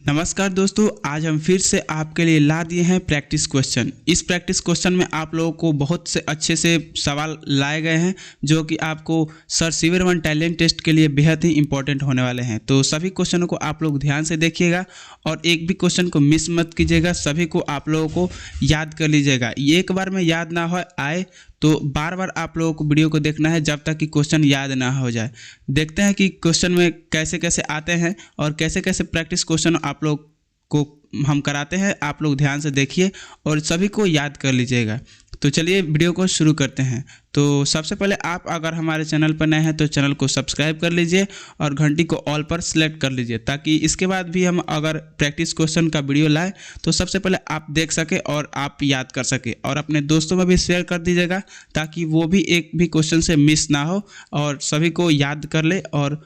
नमस्कार दोस्तों, आज हम फिर से आपके लिए ला दिए हैं प्रैक्टिस क्वेश्चन। इस प्रैक्टिस क्वेश्चन में आप लोगों को बहुत से अच्छे से सवाल लाए गए हैं जो कि आपको सर सीवियर 1 टैलेंट टेस्ट के लिए बेहद ही इंपॉर्टेंट होने वाले हैं। तो सभी क्वेश्चनों को आप लोग ध्यान से देखिएगा और एक भी क्वेश्चन को मिस मत कीजिएगा। सभी को आप लोगों को याद कर लीजिएगा। एक बार में याद ना हो आए तो बार बार आप लोगों को वीडियो को देखना है जब तक कि क्वेश्चन याद ना हो जाए। देखते हैं कि क्वेश्चन में कैसे कैसे आते हैं और कैसे कैसे प्रैक्टिस क्वेश्चन आप लोग को हम कराते हैं। आप लोग ध्यान से देखिए और सभी को याद कर लीजिएगा। तो चलिए वीडियो को शुरू करते हैं। तो सबसे पहले आप अगर हमारे चैनल पर नए हैं तो चैनल को सब्सक्राइब कर लीजिए और घंटी को ऑल पर सेलेक्ट कर लीजिए, ताकि इसके बाद भी हम अगर प्रैक्टिस क्वेश्चन का वीडियो लाएं तो सबसे पहले आप देख सके और आप याद कर सके। और अपने दोस्तों में भी शेयर कर दीजिएगा ताकि वो भी एक भी क्वेश्चन से मिस ना हो और सभी को याद कर ले। और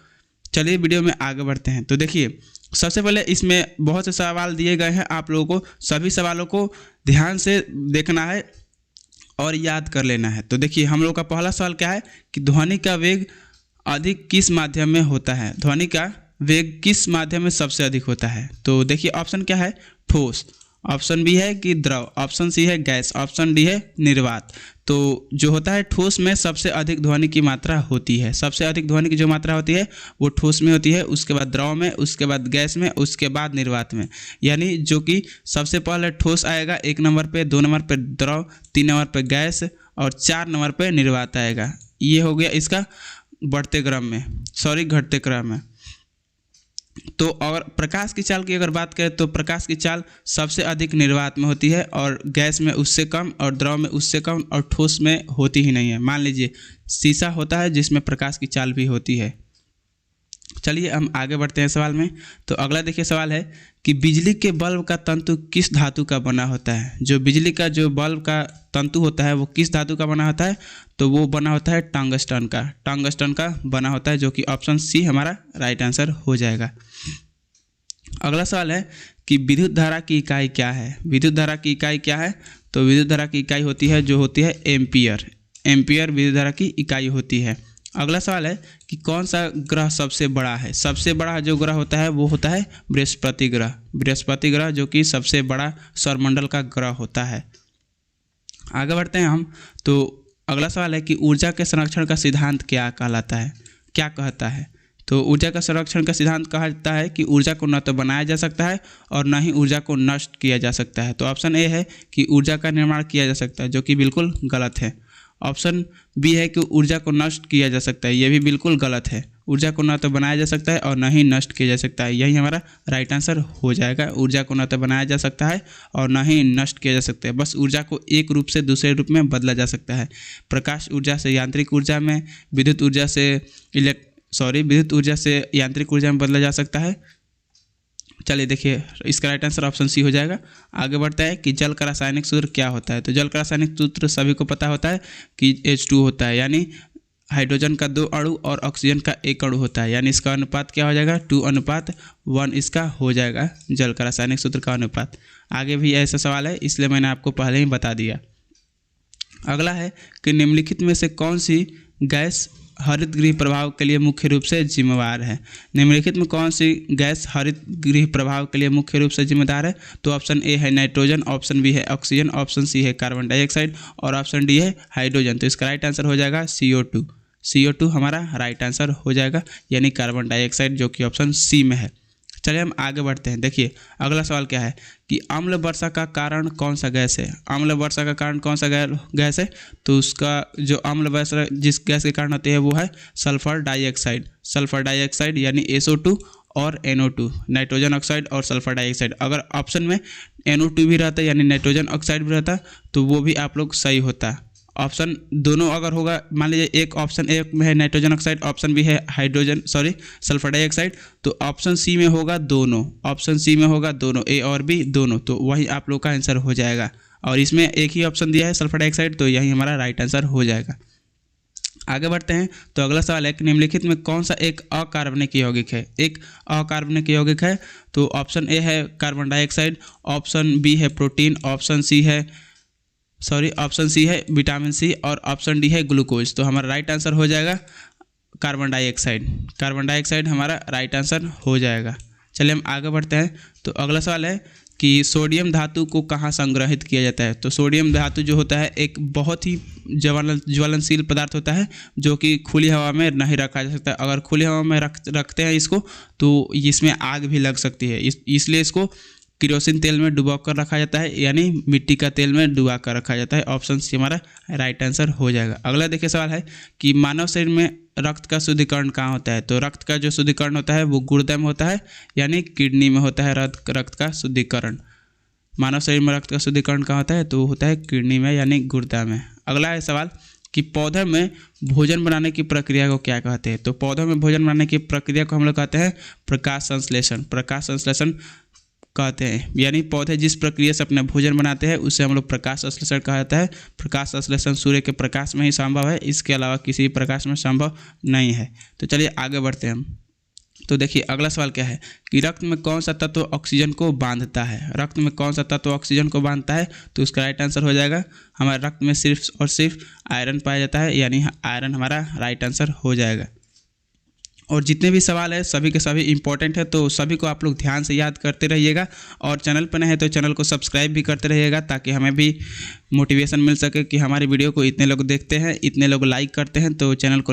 चलिए वीडियो में आगे बढ़ते हैं। तो देखिए, सबसे पहले इसमें बहुत से सवाल दिए गए हैं। आप लोगों को सभी सवालों को ध्यान से देखना है और याद कर लेना है। तो देखिए, हम लोग का पहला सवाल क्या है कि ध्वनि का वेग अधिक किस माध्यम में होता है। ध्वनि का वेग किस माध्यम में सबसे अधिक होता है। तो देखिए, ऑप्शन क्या है, ठोस, ऑप्शन बी है कि द्रव, ऑप्शन सी है गैस, ऑप्शन डी है निर्वात। तो जो होता है ठोस में सबसे अधिक ध्वनि की मात्रा होती है। सबसे अधिक ध्वनि की जो मात्रा होती है वो ठोस में होती है, उसके बाद द्रव में, उसके बाद गैस में, उसके बाद निर्वात में। यानी जो कि सबसे पहले ठोस आएगा 1 नंबर पे, 2 नंबर पे द्रव, 3 नंबर पे गैस और 4 नंबर पे निर्वात आएगा। ये हो गया इसका बढ़ते क्रम में, घटते क्रम में। तो अगर प्रकाश की चाल की अगर बात करें तो प्रकाश की चाल सबसे अधिक निर्वात में होती है और गैस में उससे कम और द्रव में उससे कम और ठोस में होती ही नहीं है। मान लीजिए शीशा होता है जिसमें प्रकाश की चाल भी होती है। चलिए हम आगे बढ़ते हैं सवाल में। तो अगला देखिए सवाल है कि बिजली के बल्ब का तंतु किस धातु का बना होता है। जो बिजली का जो बल्ब का तंतु होता है वो किस धातु का बना होता है। तो वो बना होता है टंगस्टन का, टंगस्टन का बना होता है, जो कि ऑप्शन सी हमारा राइट आंसर हो जाएगा। अगला सवाल है कि विद्युत धारा की इकाई क्या है। विद्युत धारा की इकाई क्या है। तो विद्युत धारा की इकाई होती है जो होती है एम्पियर। एम्पियर विद्युत धारा की इकाई होती है। अगला सवाल है कि कौन सा ग्रह सबसे बड़ा है। सबसे बड़ा जो ग्रह होता है वो होता है बृहस्पति ग्रह। बृहस्पति ग्रह जो कि सबसे बड़ा सौरमंडल का ग्रह होता है। आगे बढ़ते हैं हम। तो अगला सवाल है कि ऊर्जा के संरक्षण का सिद्धांत क्या कहलाता है, क्या कहता है। तो ऊर्जा का संरक्षण का सिद्धांत कहता है कि ऊर्जा को न तो बनाया जा सकता है और न ही ऊर्जा को नष्ट किया जा सकता है। तो ऑप्शन ए है कि ऊर्जा का निर्माण किया जा सकता है, जो कि बिल्कुल गलत है। ऑप्शन बी है कि ऊर्जा को नष्ट किया जा सकता है, यह भी बिल्कुल गलत है। ऊर्जा को न तो बनाया जा सकता है और न ही नष्ट किया जा सकता है, यही हमारा राइट आंसर हो जाएगा। ऊर्जा को न तो बनाया जा सकता है और न ही नष्ट किया जा सकता है, बस ऊर्जा को एक रूप से दूसरे रूप में बदला जा सकता है। प्रकाश ऊर्जा से यांत्रिक ऊर्जा में, विद्युत ऊर्जा से यांत्रिक ऊर्जा में बदला जा सकता है। चलिए देखिए, इसका राइट आंसर ऑप्शन सी हो जाएगा। आगे बढ़ता है कि जल का रासायनिक सूत्र क्या होता है। तो जल का रासायनिक सूत्र सभी को पता होता है कि H2 होता है, यानी हाइड्रोजन का 2 अणु और ऑक्सीजन का 1 अणु होता है। यानी इसका अनुपात क्या हो जाएगा, 2:1 इसका हो जाएगा जल का रासायनिक सूत्र का अनुपात। आगे भी ऐसा सवाल है, इसलिए मैंने आपको पहले ही बता दिया। अगला है कि निम्नलिखित में से कौन सी गैस हरित गृह प्रभाव के लिए मुख्य रूप से जिम्मेवार है। निम्नलिखित में कौन सी गैस हरित गृह प्रभाव के लिए मुख्य रूप से जिम्मेदार है। तो ऑप्शन ए है नाइट्रोजन, ऑप्शन बी है ऑक्सीजन, ऑप्शन सी है कार्बन डाइऑक्साइड और ऑप्शन डी है हाइड्रोजन। तो इसका राइट आंसर हो जाएगा CO2। CO2 हमारा राइट आंसर हो जाएगा, यानी कार्बन डाइऑक्साइड, जो कि ऑप्शन सी में है। चलिए हम आगे बढ़ते हैं। देखिए अगला सवाल क्या है कि अम्ल वर्षा का कारण कौन सा गैस है। अम्ल वर्षा का कारण कौन सा गैस है। तो उसका जो अम्ल वर्षा जिस गैस के कारण होती है वो है सल्फर डाइऑक्साइड। सल्फर डाइऑक्साइड यानी SO2 और NO2, नाइट्रोजन ऑक्साइड और सल्फर डाइऑक्साइड। अगर ऑप्शन में NO2 भी रहता है यानी नाइट्रोजन ऑक्साइड भी रहता तो वो भी आप लोग सही होता। ऑप्शन दोनों अगर होगा, मान लीजिए एक ऑप्शन ए में है नाइट्रोजन ऑक्साइड, ऑप्शन बी है सल्फर डाइऑक्साइड, तो ऑप्शन सी में होगा दोनों। ऑप्शन सी में होगा दोनों, ए और बी दोनों, तो वही आप लोग का आंसर हो जाएगा। और इसमें एक ही ऑप्शन दिया है सल्फर डाइऑक्साइड, तो यही हमारा राइट आंसर हो जाएगा। आगे बढ़ते हैं। तो अगला सवाल है कि निम्नलिखित में कौन सा एक अकार्बनिक यौगिक है। एक अकार्बनिक यौगिक है। तो ऑप्शन ए है कार्बन डाइऑक्साइड, ऑप्शन बी है प्रोटीन, ऑप्शन सी है विटामिन सी और ऑप्शन डी है ग्लूकोज। तो हमारा राइट आंसर हो जाएगा कार्बन डाइऑक्साइड। कार्बन डाइऑक्साइड हमारा राइट आंसर हो जाएगा। चलिए हम आगे बढ़ते हैं। तो अगला सवाल है कि सोडियम धातु को कहाँ संग्रहित किया जाता है। तो सोडियम धातु जो होता है एक बहुत ही ज्वलनशील पदार्थ होता है जो कि खुली हवा में नहीं रखा जा सकता। अगर खुली हवा में रखते हैं इसको तो इसमें आग भी लग सकती है, इसलिए इसको केरोसिन तेल में डुबा कर रखा जाता है, यानी मिट्टी का तेल में डुबा कर रखा जाता है। ऑप्शन सी हमारा राइट आंसर हो जाएगा। अगला देखिए सवाल है कि मानव शरीर में रक्त का शुद्धिकरण कहाँ होता है। तो रक्त का जो शुद्धिकरण होता है वो गुर्दे में होता है, यानी किडनी में होता है रक्त का शुद्धिकरण। मानव शरीर में रक्त का शुद्धिकरण कहाँ होता है, तो होता है किडनी में यानी गुर्दा में। अगला है सवाल कि पौधे में भोजन बनाने की प्रक्रिया को क्या कहते हैं। तो पौधों में भोजन बनाने की प्रक्रिया को हम लोग कहते हैं प्रकाश संश्लेषण। प्रकाश संश्लेषण कहते हैं, यानी पौधे जिस प्रक्रिया से अपना भोजन बनाते हैं उसे हम लोग प्रकाश संश्लेषण कहा जाता है। प्रकाश संश्लेषण सूर्य के प्रकाश में ही संभव है, इसके अलावा किसी प्रकाश में संभव नहीं है। तो चलिए आगे बढ़ते हैं हम। तो देखिए अगला सवाल क्या है कि रक्त में कौन सा तत्व ऑक्सीजन को बांधता है। रक्त में कौन सा तत्व ऑक्सीजन को बांधता है, तो उसका राइट आंसर हो जाएगा हमारे रक्त में सिर्फ और सिर्फ आयरन पाया जाता है, यानी आयरन हमारा राइट आंसर हो जाएगा। और जितने भी सवाल है सभी के सभी इंपॉर्टेंट है, तो सभी को आप लोग ध्यान से याद करते रहिएगा। और चैनल पर नए हैं तो चैनल को सब्सक्राइब भी करते रहिएगा, ताकि हमें भी मोटिवेशन मिल सके कि हमारी वीडियो को इतने लोग देखते हैं, इतने लोग लाइक करते हैं। तो चैनल को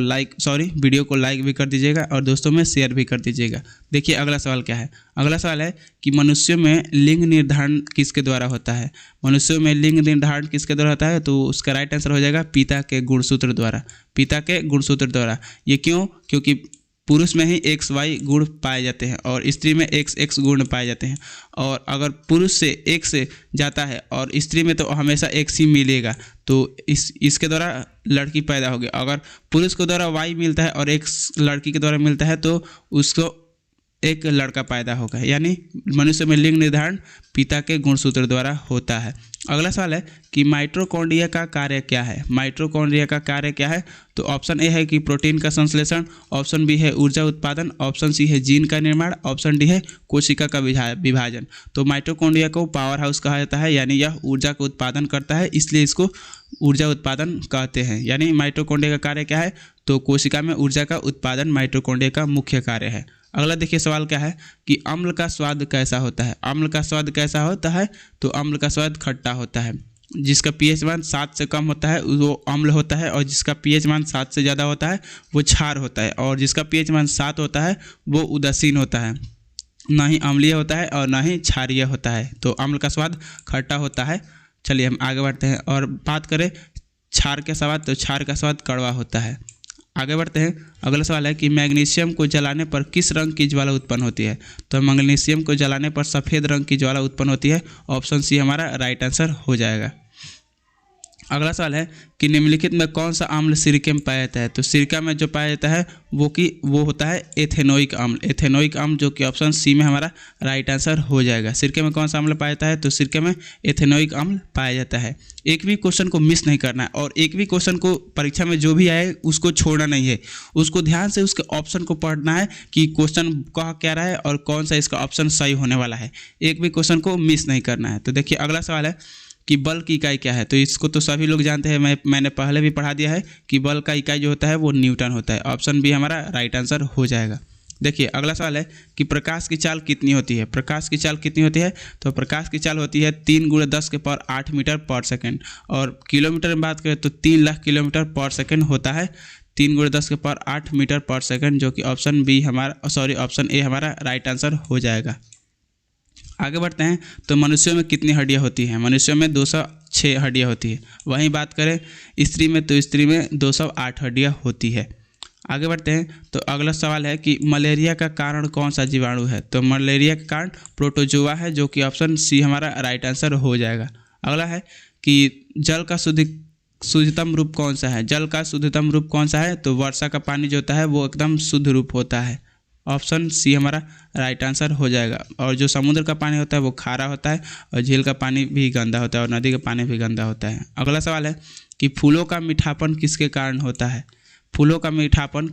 वीडियो को लाइक भी कर दीजिएगा और दोस्तों में शेयर भी कर दीजिएगा। देखिए अगला सवाल क्या है। अगला सवाल है कि मनुष्यों में लिंग निर्धारण किसके द्वारा होता है। मनुष्यों में लिंग निर्धारण किसके द्वारा होता है, तो उसका राइट आंसर हो जाएगा पिता के गुणसूत्र द्वारा। पिता के गुणसूत्र द्वारा। ये क्यों? क्योंकि पुरुष में ही XY गुण पाए जाते हैं और स्त्री में XX गुण पाए जाते हैं। और अगर पुरुष से X जाता है और स्त्री में तो हमेशा X ही मिलेगा, तो इसके द्वारा लड़की पैदा होगी। अगर पुरुष को द्वारा Y मिलता है और X लड़की के द्वारा मिलता है तो उसको एक लड़का पैदा होगा, यानी मनुष्य में लिंग निर्धारण पिता के गुणसूत्र द्वारा होता है। अगला सवाल है कि माइटोकॉन्ड्रिया का कार्य क्या है। माइटोकॉन्ड्रिया का कार्य क्या है, तो ऑप्शन ए है कि प्रोटीन का संश्लेषण, ऑप्शन बी है ऊर्जा उत्पादन, ऑप्शन सी है जीन का निर्माण, ऑप्शन डी है कोशिका का विभाजन। तो माइटोकॉन्ड्रिया को पावर हाउस कहा जाता है, यानी यह ऊर्जा का उत्पादन करता है, इसलिए इसको ऊर्जा उत्पादन कहते हैं। यानी माइटोकॉन्ड्रिया का कार्य क्या है, तो कोशिका में ऊर्जा का उत्पादन माइटोकॉन्ड्रिया का मुख्य कार्य है। अगला देखिए सवाल क्या है कि अम्ल का स्वाद कैसा होता है। अम्ल का स्वाद कैसा होता है, तो अम्ल का स्वाद खट्टा होता है। जिसका pH मान 7 से कम होता है वो अम्ल होता है, और जिसका pH मान 7 से ज़्यादा होता है वो क्षार होता है, और जिसका pH मान 7 होता है वो उदासीन होता है। ना ही अम्लीय होता है और ना ही क्षारीय होता है। तो अम्ल का स्वाद खट्टा होता है। चलिए हम आगे बढ़ते हैं और बात करें क्षार के स्वाद, तो क्षार का स्वाद कड़वा होता है। आगे बढ़ते हैं। अगला सवाल है कि मैग्नीशियम को जलाने पर किस रंग की ज्वाला उत्पन्न होती है। तो मैग्नीशियम को जलाने पर सफ़ेद रंग की ज्वाला उत्पन्न होती है। ऑप्शन सी हमारा राइट आंसर हो जाएगा। अगला सवाल है कि निम्नलिखित में कौन सा अम्ल सिरके में पाया जाता है। तो सिरका में जो पाया जाता है वो होता है एथेनोइक अम्ल। एथेनोइक अम्ल जो कि ऑप्शन सी में हमारा राइट आंसर हो जाएगा। सिरके में कौन सा अम्ल पाया जाता है, तो सिरके में एथेनोइक अम्ल पाया जाता है। एक भी क्वेश्चन को मिस नहीं करना है, और एक भी क्वेश्चन को परीक्षा में जो भी आए उसको छोड़ना नहीं है। उसको ध्यान से उसके ऑप्शन को पढ़ना है कि क्वेश्चन कह क्या रहा है और कौन सा इसका ऑप्शन सही होने वाला है। एक भी क्वेश्चन को मिस नहीं करना है। तो देखिए अगला सवाल है कि बल की इकाई क्या है। तो इसको तो सभी लोग जानते हैं, मैंने पहले भी पढ़ा दिया है कि बल का इकाई जो होता है वो न्यूटन होता है। ऑप्शन बी हमारा राइट आंसर हो जाएगा। देखिए अगला सवाल है कि प्रकाश की चाल कितनी होती है। प्रकाश की चाल कितनी होती है, तो प्रकाश की चाल होती है 3 × 10⁸ मीटर पर सेकेंड। और किलोमीटर में बात करें तो 3 लाख किलोमीटर पर सेकेंड होता है। 3 × 10⁸ मीटर पर सेकेंड, जो कि ऑप्शन ए हमारा राइट आंसर हो जाएगा। आगे बढ़ते हैं। तो मनुष्यों में कितनी हड्डियां होती हैं। मनुष्यों में 206 हड्डियां होती है। वहीं बात करें स्त्री में तो स्त्री में 208 हड्डियां होती है। आगे बढ़ते हैं। तो अगला सवाल है कि मलेरिया का कारण कौन सा जीवाणु है। तो मलेरिया का कारण प्रोटोजोआ है, जो कि ऑप्शन सी हमारा राइट आंसर हो जाएगा। अगला है कि जल का शुद्धतम रूप कौन सा है। जल का शुद्धतम रूप कौन सा है, तो वर्षा का पानी जो होता है वो एकदम शुद्ध रूप होता है। ऑप्शन सी हमारा राइट आंसर हो जाएगा। और जो समुद्र का पानी होता है वो खारा होता है, और झील का पानी भी गंदा होता है, और नदी का पानी भी गंदा होता है। अगला सवाल है कि फूलों का मीठापन किसके कारण होता है। फूलों का मीठापन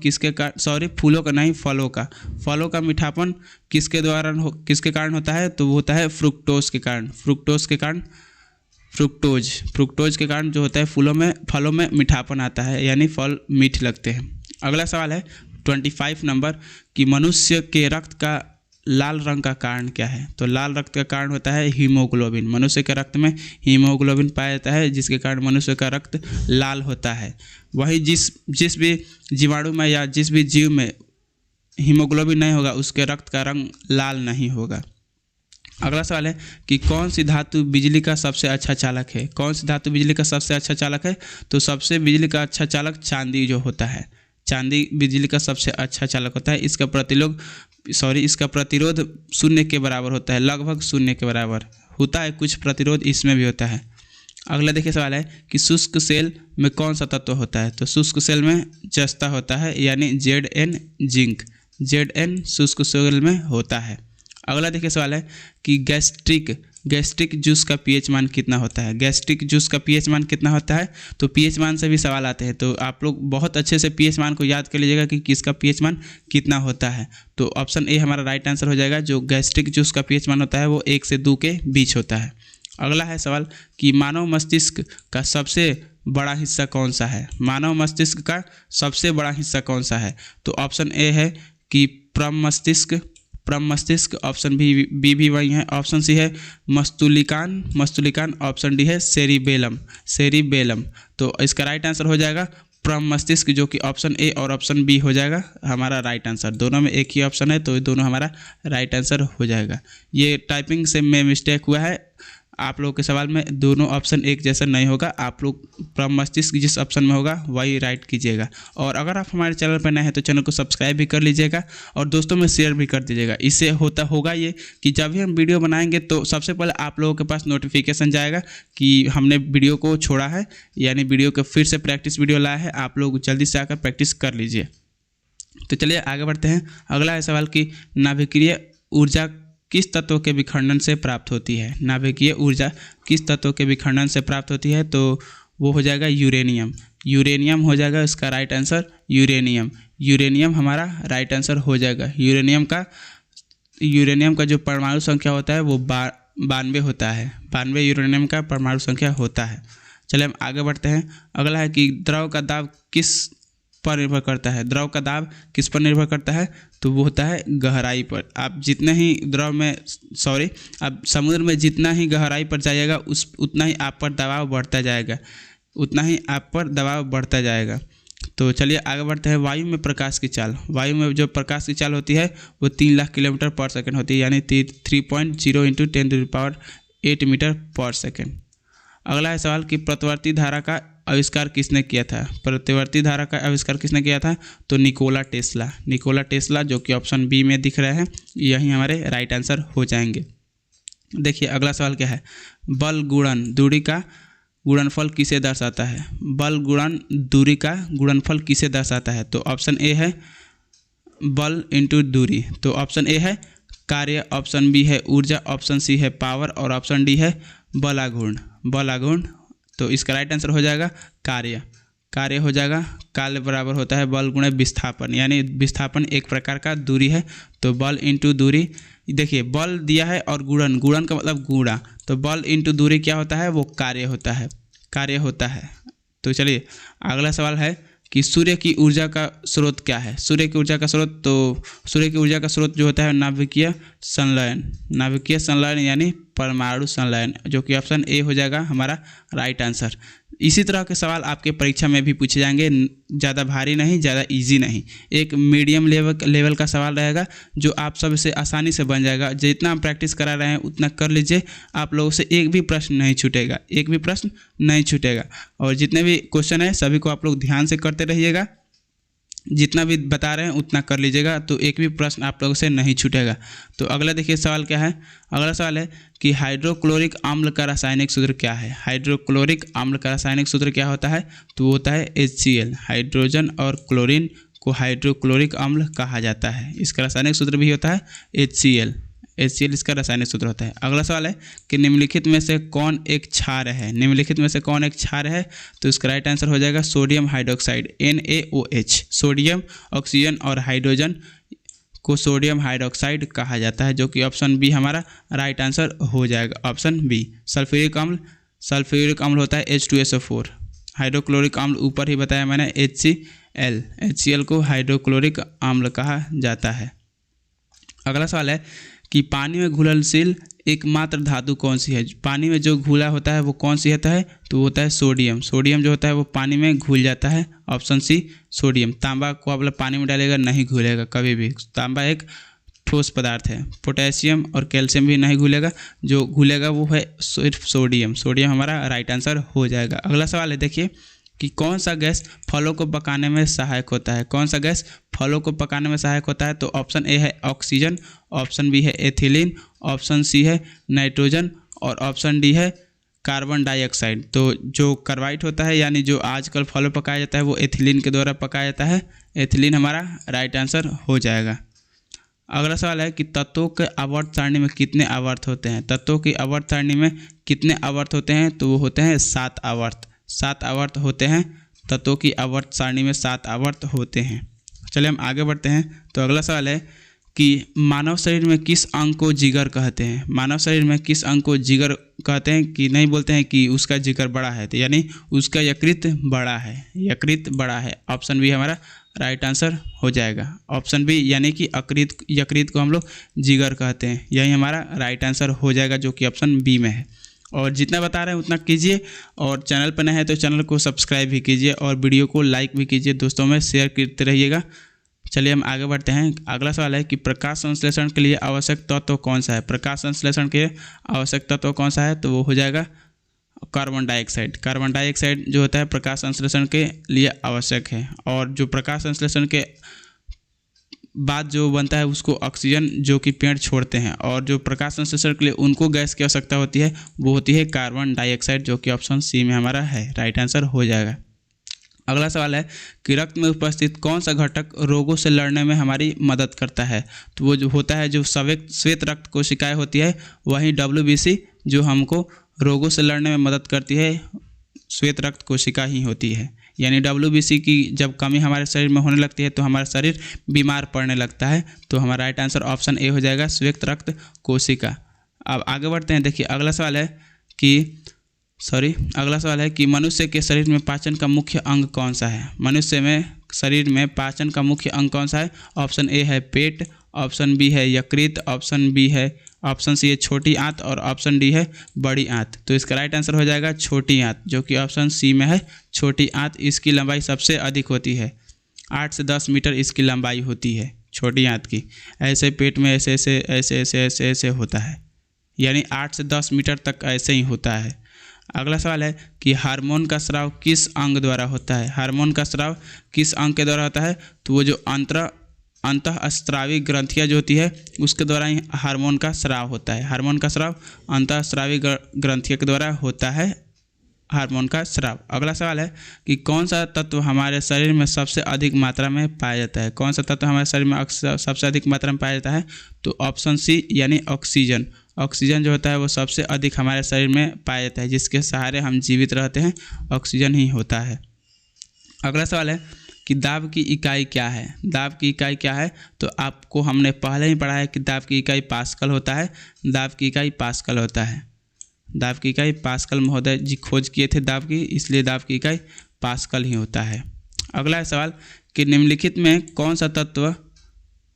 फलों का मीठापन किसके कारण होता है, तो वो होता है फ्रुक्टोज के कारण। फ्रुक्टोज के कारण जो होता है फलों में मीठापन आता है, यानी फल मीठ लगते हैं। अगला सवाल है 25 नंबर कि मनुष्य के रक्त का लाल रंग का कारण क्या है? तो लाल रक्त का कारण होता है हीमोग्लोबिन। मनुष्य के रक्त में हीमोग्लोबिन पाया जाता है, जिसके कारण मनुष्य का रक्त लाल होता है। वही जिस भी जीवाणु में या जिस भी जीव में हीमोग्लोबिन नहीं होगा उसके रक्त का रंग लाल नहीं होगा। अगला सवाल है कि कौन सी धातु बिजली का सबसे अच्छा चालक है? कौन सी धातु बिजली का सबसे अच्छा चालक है? तो सबसे बिजली का अच्छा चालक चांदी जो होता है, चांदी बिजली का सबसे अच्छा चालक होता है। इसका प्रतिरोध शून्य के बराबर होता है, लगभग शून्य के बराबर होता है। कुछ प्रतिरोध इसमें भी होता है। अगला देखिए सवाल है कि शुष्क सेल में कौन सा तत्व होता है? तो शुष्क सेल में जस्ता होता है, यानी Zn जिंक। Zn शुष्क सेल में होता है। अगला देखिए सवाल है कि गैस्ट्रिक जूस का पीएच मान कितना होता है? गैस्ट्रिक जूस का पीएच मान कितना होता है? तो पीएच मान से भी सवाल आते हैं, तो आप लोग बहुत अच्छे से पीएच मान को याद कर लीजिएगा कि किसका पीएच मान कितना होता है। तो ऑप्शन ए हमारा राइट आंसर हो जाएगा। जो गैस्ट्रिक जूस का पीएच मान होता है वो 1 से 2 के बीच होता है। अगला है सवाल कि मानव मस्तिष्क का सबसे बड़ा हिस्सा कौन सा है? मानव मस्तिष्क का सबसे बड़ा हिस्सा कौन सा है? तो ऑप्शन ए है कि प्रमस्तिष्क, ऑप्शन बी भी वही है। ऑप्शन सी है मस्तुलिकान, ऑप्शन डी है सेरिबेलम। तो इसका राइट आंसर हो जाएगा प्रमस्तिष्क, जो कि ऑप्शन ए और ऑप्शन बी हो जाएगा हमारा राइट आंसर। दोनों में एक ही ऑप्शन है, तो दोनों हमारा राइट आंसर हो जाएगा। ये टाइपिंग से में मिस्टेक हुआ है। आप लोगों के सवाल में दोनों ऑप्शन एक जैसा नहीं होगा। आप लोग प्रमस्तिष्क जिस ऑप्शन में होगा वही राइट कीजिएगा। और अगर आप हमारे चैनल पर नए हैं तो चैनल को सब्सक्राइब भी कर लीजिएगा और दोस्तों में शेयर भी कर दीजिएगा। इससे होगा ये कि जब भी हम वीडियो बनाएंगे तो सबसे पहले आप लोगों के पास नोटिफिकेशन जाएगा कि हमने वीडियो को छोड़ा है, यानी वीडियो को फिर से प्रैक्टिस वीडियो लाया है। आप लोग जल्दी से आकर प्रैक्टिस कर लीजिए। तो चलिए आगे बढ़ते हैं। अगला है सवाल कि नाभिकीय ऊर्जा किस तत्व के विखंडन से प्राप्त होती है? नाभिकीय ऊर्जा किस तत्व के विखंडन से प्राप्त होती है? तो वो हो जाएगा यूरेनियम हो जाएगा इसका राइट आंसर। यूरेनियम हमारा राइट आंसर हो जाएगा। यूरेनियम का जो परमाणु संख्या होता है वो 92 होता है। 92 यूरेनियम का परमाणु संख्या होता है। चलिए हम आगे बढ़ते हैं। अगला है कि द्रव का दाब किस पर निर्भर करता है? द्रव का दाब किस पर निर्भर करता है? तो वो होता है गहराई पर। आप समुद्र में जितना ही गहराई पर जाइएगा उतना ही आप पर दबाव बढ़ता जाएगा। तो चलिए आगे बढ़ते हैं। वायु में प्रकाश की चाल। वायु में जो प्रकाश की चाल होती है वो 3 लाख किलोमीटर पर सेकंड होती है, यानी 3.0 × 10⁸ मीटर पर सेकंड। अगला है सवाल कि प्रतिवर्ती धारा का आविष्कार किसने किया था? प्रतिवर्ती धारा का आविष्कार किसने किया था? तो निकोला टेस्ला, जो कि ऑप्शन बी में दिख रहे हैं, यही हमारे राइट आंसर हो जाएंगे। देखिए अगला सवाल क्या है? बल गुणन दूरी का गुणनफल किसे दर्शाता है? बल गुणन दूरी का गुणनफल किसे दर्शाता है? तो ऑप्शन ए है बल इंटू दूरी, तो ऑप्शन ए है कार्य, ऑप्शन बी है ऊर्जा, ऑप्शन सी है पावर और ऑप्शन डी है बलाघूर्ण। तो इसका राइट आंसर हो जाएगा कार्य हो जाएगा। कार्य बराबर होता है बल गुणे विस्थापन, यानी विस्थापन एक प्रकार का दूरी है। तो बल इंटू दूरी, देखिए बल दिया है और गुणन का मतलब गुणा, तो बल इंटू दूरी क्या होता है? वो कार्य होता है। तो चलिए अगला सवाल है कि सूर्य की ऊर्जा का स्रोत क्या है? सूर्य की ऊर्जा का स्रोत जो होता है नाभिकीय संलयन यानी परमाणु संलयन, जो कि ऑप्शन ए हो जाएगा हमारा राइट आंसर। इसी तरह के सवाल आपके परीक्षा में भी पूछे जाएंगे, ज़्यादा भारी नहीं, ज़्यादा इजी नहीं, एक मीडियम लेवल का सवाल रहेगा जो आप सबसे आसानी से बन जाएगा। जितना हम प्रैक्टिस करा रहे हैं उतना कर लीजिए, आप लोगों से एक भी प्रश्न नहीं छूटेगा। और जितने भी क्वेश्चन हैं सभी को आप लोग ध्यान से करते रहिएगा, जितना भी बता रहे हैं उतना कर लीजिएगा, तो एक भी प्रश्न आप लोगों से नहीं छूटेगा। तो अगला देखिए सवाल क्या है? अगला सवाल है कि हाइड्रोक्लोरिक अम्ल का रासायनिक सूत्र क्या है? हाइड्रोक्लोरिक अम्ल का रासायनिक सूत्र क्या होता है? तो वो होता है HCl। हाइड्रोजन और क्लोरीन को हाइड्रोक्लोरिक अम्ल कहा जाता है। इसका रासायनिक सूत्र भी होता है HCl इसका रासायनिक सूत्र होता है। अगला सवाल है कि निम्नलिखित में से कौन एक क्षार है? तो इसका राइट आंसर हो जाएगा sodium hydroxide, NaOH। Sodium, oxygen और हाइड्रोजन को सोडियम हाइड्रोक्साइड कहा जाता है, जो कि ऑप्शन बी हमारा राइट आंसर हो जाएगा। Option B. सल्फ्यूरिक अम्ल होता है H2SO4। हाइड्रोक्लोरिक अम्ल ऊपर ही बताया मैंने HCl को हाइड्रोक्लोरिक अम्ल कहा जाता है। अगला सवाल है कि पानी में घुलनशील एकमात्र धातु कौन सी है। पानी में जो घुला होता है वो कौन सी होता है, तो वो होता है सोडियम। सोडियम जो होता है वो पानी में घुल जाता है, ऑप्शन सी सोडियम। तांबा को आप पानी में डालेगा नहीं घुलेगा कभी भी, तांबा एक ठोस पदार्थ है। पोटेशियम और कैल्शियम भी नहीं घुलेगा, जो घुलेगा वो है सिर्फ सोडियम। सोडियम हमारा राइट आंसर हो जाएगा। अगला सवाल है देखिए कि कौन सा गैस फलों को पकाने में सहायक होता है। कौन सा गैस फलों को पकाने में सहायक होता है, तो ऑप्शन ए है ऑक्सीजन, ऑप्शन बी है एथिलीन, ऑप्शन सी है नाइट्रोजन और ऑप्शन डी है कार्बन डाइऑक्साइड। तो जो कार्बाइड होता है यानी जो आजकल फलों पकाया जाता है वो एथिलीन के द्वारा पकाया जाता है। एथिलीन हमारा राइट आंसर हो जाएगा। अगला सवाल है कि तत्वों के आवर्त सारणी में कितने आवर्त होते हैं। तत्वों की आवर्त सारणी में कितने आवर्त होते हैं, तो वो होते हैं 7 आवर्त। 7 आवर्त होते हैं तत्वों की आवर्त सारणी में, 7 आवर्त होते हैं। चलिए हम आगे बढ़ते हैं। तो अगला सवाल है कि मानव शरीर में किस अंग को जिगर कहते हैं। मानव शरीर में किस अंग को जिगर कहते हैं, कि नहीं बोलते हैं कि उसका जिगर बड़ा है, तो यानी उसका यकृत बड़ा है, यकृत बड़ा है। ऑप्शन बी हमारा राइट आंसर हो जाएगा। ऑप्शन बी यानी कि यकृत को हम लोग जिगर कहते हैं, यही हमारा राइट आंसर हो जाएगा, जो कि ऑप्शन बी में है। और जितना बता रहे हैं उतना कीजिए, और चैनल पर नए हैं तो चैनल को सब्सक्राइब भी कीजिए और वीडियो को लाइक भी कीजिए, दोस्तों में शेयर करते रहिएगा। चलिए हम आगे बढ़ते हैं। अगला सवाल है कि प्रकाश संश्लेषण के लिए आवश्यक तत्व कौन सा है। प्रकाश संश्लेषण के आवश्यक तत्व कौन सा है, तो वो हो जाएगा कार्बन डाइऑक्साइड। कार्बन डाइऑक्साइड जो होता है प्रकाश संश्लेषण के लिए आवश्यक है। और जो प्रकाश संश्लेषण के बाद जो बनता है उसको ऑक्सीजन जो कि पेड़ छोड़ते हैं, और जो प्रकाश संश्लेषण के लिए उनको गैस की आवश्यकता होती है वो होती है कार्बन डाइऑक्साइड, जो कि ऑप्शन सी में हमारा है, राइट आंसर हो जाएगा। अगला सवाल है कि रक्त में उपस्थित कौन सा घटक रोगों से लड़ने में हमारी मदद करता है। तो वो जो होता है जो श्वेत रक्त कोशिकाएं होती है, वहीं WBC जो हमको रोगों से लड़ने में मदद करती है श्वेत रक्त कोशिका ही होती है। यानी WBC की जब कमी हमारे शरीर में होने लगती है तो हमारा शरीर बीमार पड़ने लगता है। तो हमारा राइट आंसर ऑप्शन ए हो जाएगा, श्वेत रक्त कोशिका। अब आगे बढ़ते हैं। देखिए अगला सवाल है कि मनुष्य के शरीर में पाचन का मुख्य अंग कौन सा है। मनुष्य में शरीर में पाचन का मुख्य अंग कौन सा है। ऑप्शन ए है पेट, ऑप्शन बी है यकृत, ऑप्शन सी है छोटी आंत और ऑप्शन डी है बड़ी आंत। तो इसका राइट आंसर हो जाएगा छोटी आंत, जो कि ऑप्शन सी में है छोटी आंत। इसकी लंबाई सबसे अधिक होती है, 8 से 10 मीटर इसकी लंबाई होती है छोटी आंत की। ऐसे पेट में ऐसे होता है, यानी 8 से 10 मीटर तक ऐसे ही होता है। अगला सवाल है कि हार्मोन का स्राव किस अंग द्वारा होता है। हार्मोन का स्राव किस अंग के द्वारा होता है, तो वो जो अंतःस्रावी ग्रंथियाँ जो होती है उसके द्वारा ही हार्मोन का स्राव होता है। हार्मोन का स्राव अंतःस्रावी ग्रंथियों के द्वारा होता है, हार्मोन का स्राव। अगला सवाल है कि कौन सा तत्व हमारे शरीर में सबसे अधिक मात्रा में पाया जाता है। कौन सा तत्व हमारे शरीर में सबसे अधिक मात्रा में पाया जाता है, तो ऑप्शन सी यानी ऑक्सीजन। ऑक्सीजन जो होता है वो सबसे अधिक हमारे शरीर में पाया जाता है, जिसके सहारे हम जीवित रहते हैं, ऑक्सीजन ही होता है। अगला सवाल है कि दाब की इकाई क्या है। दाब की इकाई क्या है, तो आपको हमने पहले ही पढ़ा है कि दाब की इकाई पास्कल होता है। दाब की इकाई पास्कल होता है। दाब की इकाई पास्कल महोदय जी खोज किए थे दाब की, इसलिए दाब की इकाई पास्कल ही होता है। अगला सवाल कि निम्नलिखित में कौन सा तत्व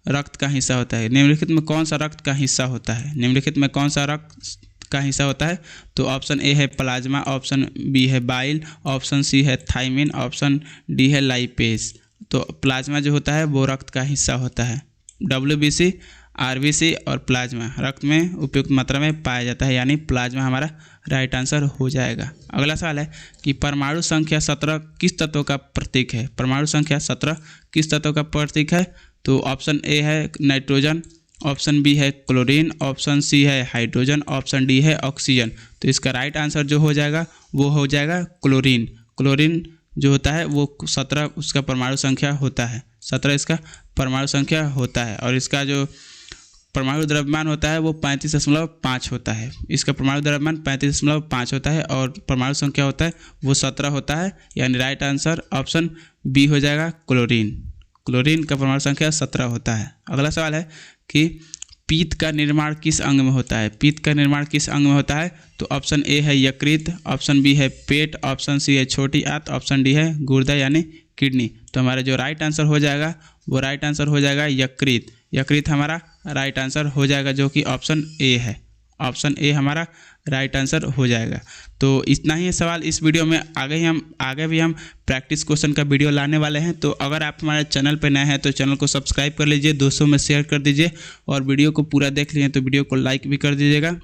रक्त का हिस्सा होता है। निम्नलिखित में कौन सा रक्त का हिस्सा होता है। निम्नलिखित में कौन सा रक्त का हिस्सा होता है, तो ऑप्शन ए है प्लाज्मा, ऑप्शन बी है बाइल, ऑप्शन सी है थाइमिन, ऑप्शन डी है लाइपेज। तो प्लाज्मा जो होता है वो रक्त का हिस्सा होता है। WBC, RBC और प्लाज्मा रक्त में उपयुक्त मात्रा में पाया जाता है, यानी प्लाज्मा हमारा राइट आंसर हो जाएगा। अगला सवाल है कि परमाणु संख्या 17 किस तत्व का प्रतीक है। परमाणु संख्या 17 किस तत्व का प्रतीक है, तो ऑप्शन ए है नाइट्रोजन, ऑप्शन बी है क्लोरीन, ऑप्शन सी है हाइड्रोजन, ऑप्शन डी है ऑक्सीजन। तो इसका राइट आंसर जो हो जाएगा वो हो जाएगा क्लोरीन। क्लोरीन जो होता है वो 17 उसका परमाणु संख्या होता है, 17 इसका परमाणु संख्या होता है। और इसका जो परमाणु द्रव्यमान होता है वो 35.5 होता है। इसका परमाणु द्रव्यमान 35.5 होता है और परमाणु संख्या होता है वो 17 होता है, यानी राइट आंसर ऑप्शन बी हो जाएगा क्लोरीन। क्लोरीन का परमाणु संख्या 17 होता है। अगला सवाल है कि पीत का निर्माण किस अंग में होता है। पीत का निर्माण किस अंग में होता है, तो ऑप्शन ए है यकृत, ऑप्शन बी है पेट, ऑप्शन सी है छोटी आंत, ऑप्शन डी है गुर्दा यानी किडनी। तो हमारा जो राइट आंसर हो जाएगा वो राइट आंसर हो जाएगा यकृत। यकृत हमारा राइट आंसर हो जाएगा, जो कि ऑप्शन ए है। ऑप्शन ए हमारा राइट आंसर हो जाएगा। तो इतना ही है सवाल इस वीडियो में। आगे भी हम प्रैक्टिस क्वेश्चन का वीडियो लाने वाले हैं। तो अगर आप हमारे चैनल पर नए हैं तो चैनल को सब्सक्राइब कर लीजिए, दोस्तों में शेयर कर दीजिए, और वीडियो को पूरा देख लिए तो वीडियो को लाइक भी कर दीजिएगा।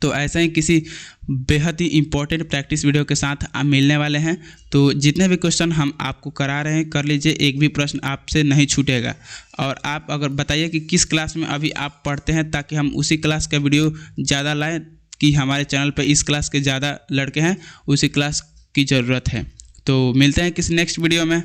तो ऐसा ही किसी बेहद ही इम्पोर्टेंट प्रैक्टिस वीडियो के साथ आप मिलने वाले हैं। तो जितने भी क्वेश्चन हम आपको करा रहे हैं कर लीजिए, एक भी प्रश्न आपसे नहीं छूटेगा। और आप अगर बताइए कि किस क्लास में अभी आप पढ़ते हैं, ताकि हम उसी क्लास का वीडियो ज़्यादा लाएं, कि हमारे चैनल पर इस क्लास के ज़्यादा लड़के हैं, उसी क्लास की ज़रूरत है। तो मिलते हैं किसी नेक्स्ट वीडियो में।